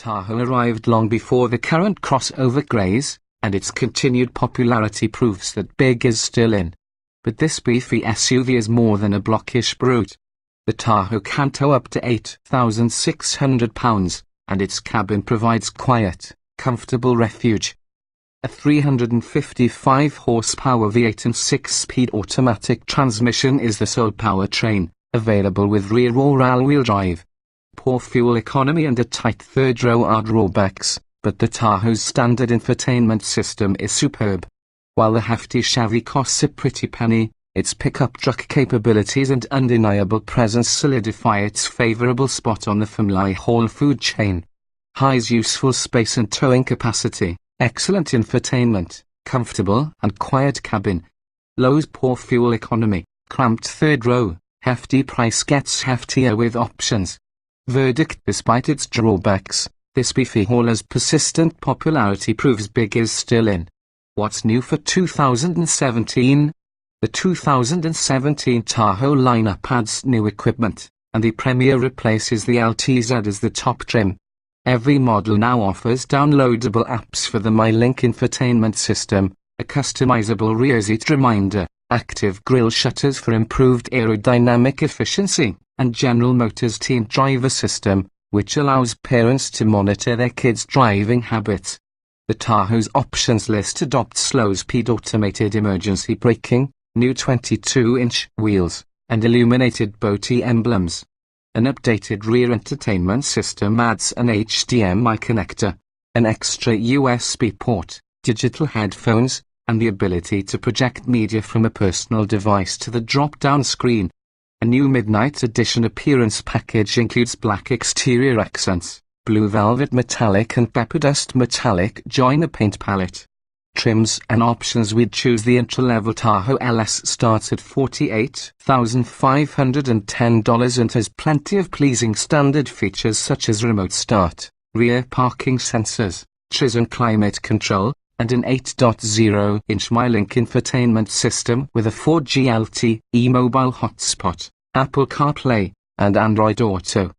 Tahoe arrived long before the current crossover craze, and its continued popularity proves that big is still in. But this beefy SUV is more than a blockish brute. The Tahoe can tow up to 8,600 pounds, and its cabin provides quiet, comfortable refuge. A 355 horsepower V8 and 6-speed automatic transmission is the sole powertrain, available with rear or all-wheel drive. Poor fuel economy and a tight third row are drawbacks, but the Tahoe's standard infotainment system is superb. While the hefty Chevy costs a pretty penny, its pickup truck capabilities and undeniable presence solidify its favorable spot on the family haul food chain. High's useful space and towing capacity, excellent infotainment, comfortable and quiet cabin. Low's poor fuel economy, cramped third row, hefty price gets heftier with options. Verdict: despite its drawbacks, this beefy hauler's persistent popularity proves big is still in. What's new for 2017? The 2017 Tahoe lineup adds new equipment, and the Premier replaces the LTZ as the top trim. Every model now offers downloadable apps for the MyLink infotainment system, a customizable rear seat reminder, active grille shutters for improved aerodynamic efficiency, and General Motors Teen Driver System, which allows parents to monitor their kids' driving habits. The Tahoe's options list adopts slow-speed automated emergency braking, new 22-inch wheels, and illuminated boaty emblems. An updated rear entertainment system adds an HDMI connector, an extra USB port, digital headphones, and the ability to project media from a personal device to the drop-down screen. A new Midnight Edition appearance package includes black exterior accents, blue velvet metallic and pepper dust metallic joiner paint palette. Trims and options: we'd choose the entry-level Tahoe LS starts at $48,510 and has plenty of pleasing standard features such as remote start, rear parking sensors, tris and climate control, and an 8.0-inch MyLink infotainment system with a 4G LTE mobile hotspot, Apple CarPlay, and Android Auto.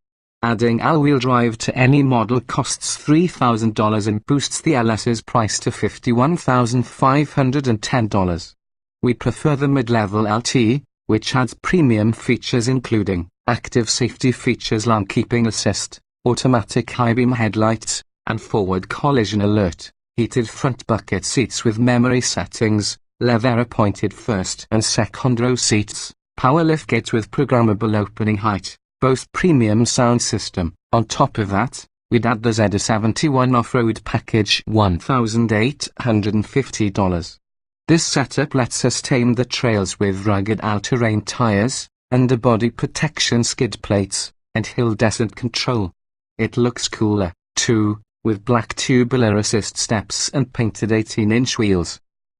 Adding all-wheel drive to any model costs $3,000 and boosts the LS's price to $51,510. We prefer the mid-level LT, which adds premium features including active safety features, lane keeping assist, automatic high-beam headlights, and forward collision alert, heated front bucket seats with memory settings, leather-appointed first and second row seats, power liftgate with programmable opening height, both premium sound system. On top of that, we'd add the ZA71 off-road package, $1,850. This setup lets us tame the trails with rugged all-terrain tires, underbody protection skid plates, and hill descent control. It looks cooler, too, with black tubular assist steps and painted 18-inch wheels.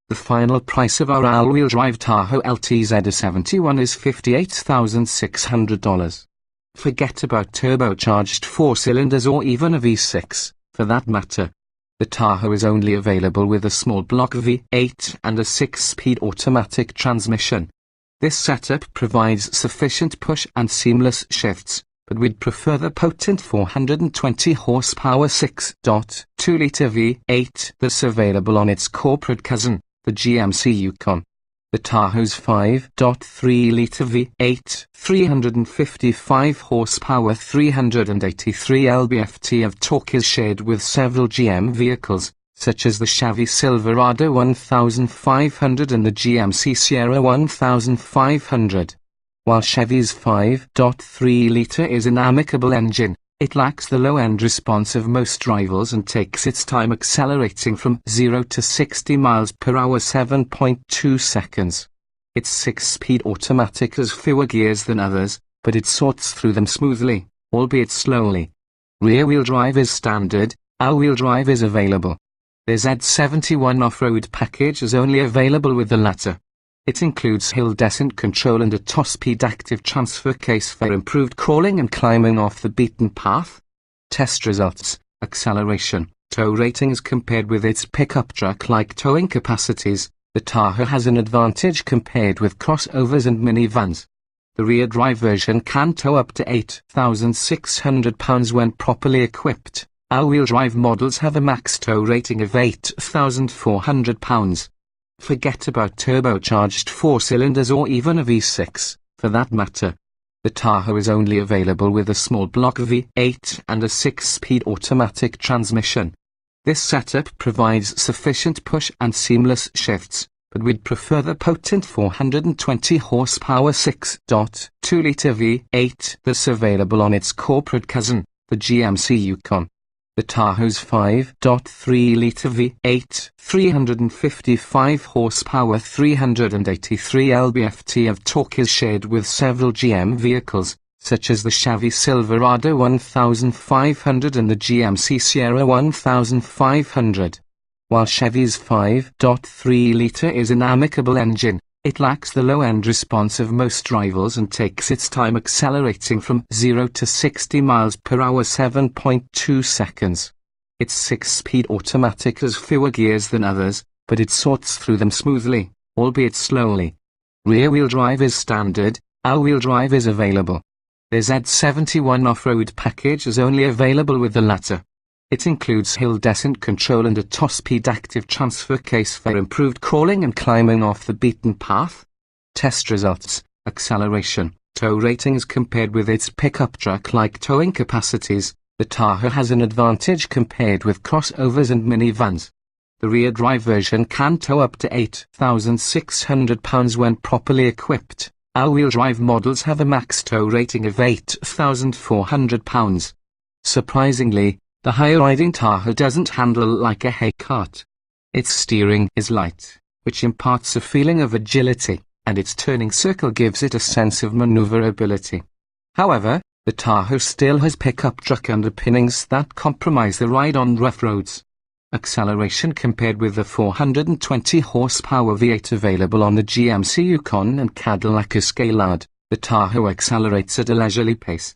The final price of our all-wheel drive Tahoe LTZ ZA71 is $58,600. Forget about turbocharged 4 cylinders or even a V6, for that matter. The Tahoe is only available with a small block V8 and a 6-speed automatic transmission. This setup provides sufficient push and seamless shifts, but we'd prefer the potent 420 horsepower 6.2-litre V8 that's available on its corporate cousin, the GMC Yukon. The Tahoe's 5.3-litre V8, 355 horsepower 383 lb-ft of torque is shared with several GM vehicles, such as the Chevy Silverado 1500 and the GMC Sierra 1500. While Chevy's 5.3-litre is an amicable engine, it lacks the low-end response of most rivals and takes its time accelerating from 0 to 60 miles per hour 7.2 seconds. Its 6-speed automatic has fewer gears than others, but it sorts through them smoothly, albeit slowly. Rear-wheel drive is standard, all-wheel drive is available. The ZA71 off-road package is only available with the latter. It includes hill descent control and a top-speed active transfer case for improved crawling and climbing off the beaten path. Test results: acceleration, tow ratings compared with its pickup truck-like towing capacities. The Tahoe has an advantage compared with crossovers and minivans. The rear-drive version can tow up to 8,600 pounds when properly equipped, All-wheel drive models have a max tow rating of 8,400 pounds. Forget about turbocharged 4 cylinders or even a V6, for that matter. The Tahoe is only available with a small block V8 and a 6-speed automatic transmission. This setup provides sufficient push and seamless shifts, but we'd prefer the potent 420 horsepower 6.2-litre V8 that's available on its corporate cousin, the GMC Yukon. The Tahoe's 5.3-litre V8, 355 horsepower 383 lb-ft of torque is shared with several GM vehicles, such as the Chevy Silverado 1500 and the GMC Sierra 1500. While Chevy's 5.3-litre is an amicable engine, it lacks the low-end response of most rivals and takes its time accelerating from 0 to 60 miles per hour 7.2 seconds. Its 6-speed automatic has fewer gears than others, but it sorts through them smoothly, albeit slowly. Rear-wheel drive is standard, all-wheel drive is available. The Z71 off-road package is only available with the latter. It includes hill descent control and a top-speed active transfer case for improved crawling and climbing off the beaten path. Test results: acceleration, tow ratings compared with its pickup truck-like towing capacities. The Tahoe has an advantage compared with crossovers and minivans. The rear drive version can tow up to 8,600 pounds when properly equipped. All-wheel drive models have a max tow rating of 8,400 pounds. Surprisingly, the high-riding Tahoe doesn't handle like a hay cart. Its steering is light, which imparts a feeling of agility, and its turning circle gives it a sense of maneuverability. However, the Tahoe still has pickup truck underpinnings that compromise the ride on rough roads. Acceleration compared with the 420 horsepower V8 available on the GMC Yukon and Cadillac Escalade, the Tahoe accelerates at a leisurely pace.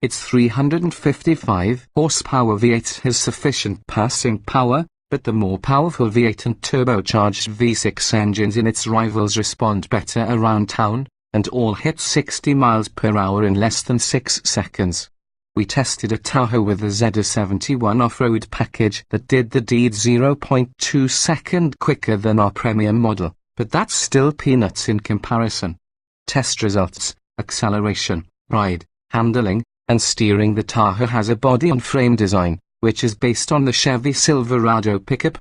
Its 355 horsepower V8 has sufficient passing power, but the more powerful V8 and turbocharged V6 engines in its rivals respond better around town, and all hit 60 miles per hour in less than 6 seconds. We tested a Tahoe with the Z71 off-road package that did the deed 0.2 seconds quicker than our premium model, but that's still peanuts in comparison. Test results: acceleration, ride, handling, and steering. The Tahoe has a body-on-frame design, which is based on the Chevy Silverado pickup.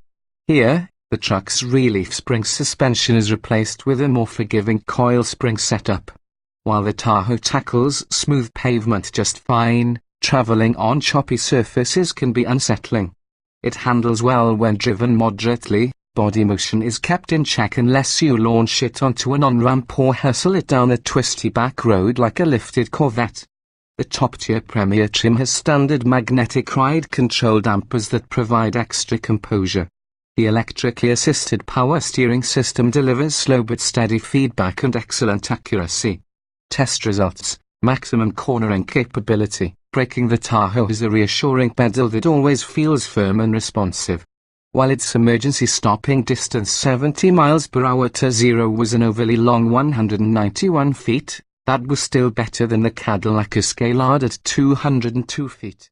Here, the truck's relief spring suspension is replaced with a more forgiving coil spring setup. While the Tahoe tackles smooth pavement just fine, traveling on choppy surfaces can be unsettling. It handles well when driven moderately. Body motion is kept in check unless you launch it onto an on-ramp or hustle it down a twisty back road like a lifted Corvette. The top-tier Premier trim has standard magnetic ride control dampers that provide extra composure. The electrically assisted power steering system delivers slow but steady feedback and excellent accuracy. Test results: maximum cornering capability. Braking. The Tahoe has a reassuring pedal that always feels firm and responsive. While its emergency stopping distance 70 miles per hour to 0 was an overly long 191 feet, that was still better than the Cadillac Escalade at 202 feet.